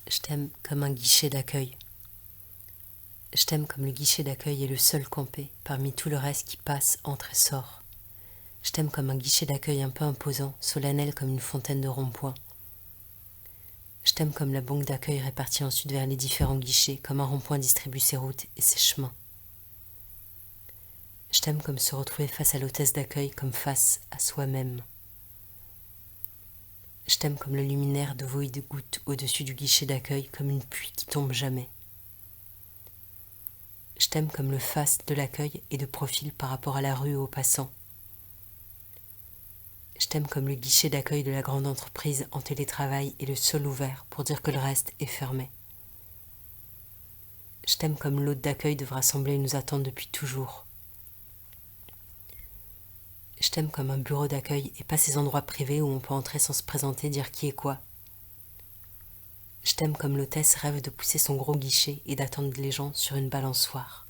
Je t'aime comme un guichet d'accueil. Je t'aime comme le guichet d'accueil est le seul campé parmi tout le reste qui passe, entre et sort. Je t'aime comme un guichet d'accueil un peu imposant, solennel comme une fontaine de rond-point. Je t'aime comme la banque d'accueil répartie ensuite vers les différents guichets, comme un rond-point distribue ses routes et ses chemins. Je t'aime comme se retrouver face à l'hôtesse d'accueil, comme face à soi-même. Je t'aime comme le luminaire de veau et de gouttes au-dessus du guichet d'accueil, comme une pluie qui tombe jamais. Je t'aime comme le face de l'accueil et de profil par rapport à la rue et aux passants. Je t'aime comme le guichet d'accueil de la grande entreprise en télétravail et le seul ouvert pour dire que le reste est fermé. Je t'aime comme l'hôte d'accueil devra sembler nous attendre depuis toujours. Je t'aime comme un bureau d'accueil et pas ces endroits privés où on peut entrer sans se présenter, dire qui est quoi. Je t'aime comme l'hôtesse rêve de pousser son gros guichet et d'attendre les gens sur une balançoire.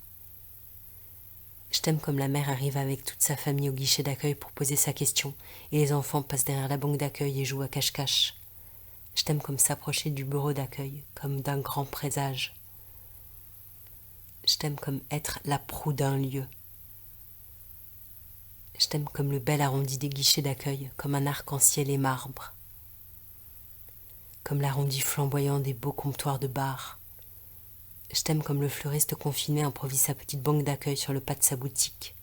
Je t'aime comme la mère arrive avec toute sa famille au guichet d'accueil pour poser sa question et les enfants passent derrière la banque d'accueil et jouent à cache-cache. Je t'aime comme s'approcher du bureau d'accueil, comme d'un grand présage. Je t'aime comme être la proue d'un lieu. Je t'aime comme le bel arrondi des guichets d'accueil, comme un arc-en-ciel et marbre. Comme l'arrondi flamboyant des beaux comptoirs de bar. Je t'aime comme le fleuriste confiné improvise sa petite banque d'accueil sur le pas de sa boutique.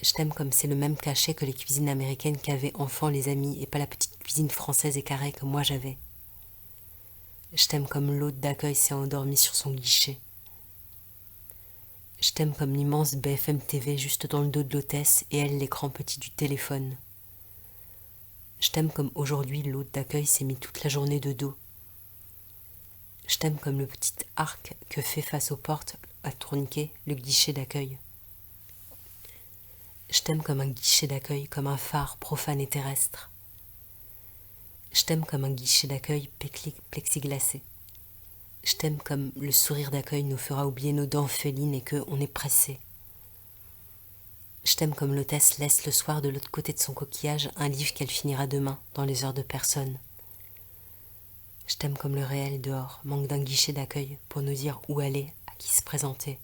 Je t'aime comme c'est le même cachet que les cuisines américaines qu'avaient enfant les amis et pas la petite cuisine française et carrée que moi j'avais. Je t'aime comme l'hôte d'accueil s'est endormi sur son guichet. Je t'aime comme l'immense BFM TV juste dans le dos de l'hôtesse et elle l'écran petit du téléphone. Je t'aime comme aujourd'hui l'hôte d'accueil s'est mis toute la journée de dos. Je t'aime comme le petit arc que fait face aux portes à tourniquet le guichet d'accueil. Je t'aime comme un guichet d'accueil, comme un phare profane et terrestre. Je t'aime comme un guichet d'accueil plexiglacé. Je t'aime comme le sourire d'accueil nous fera oublier nos dents félines et qu'on est pressé. Je t'aime comme l'hôtesse laisse le soir de l'autre côté de son coquillage un livre qu'elle finira demain, dans les heures de personne. Je t'aime comme le réel dehors manque d'un guichet d'accueil pour nous dire où aller, à qui se présenter.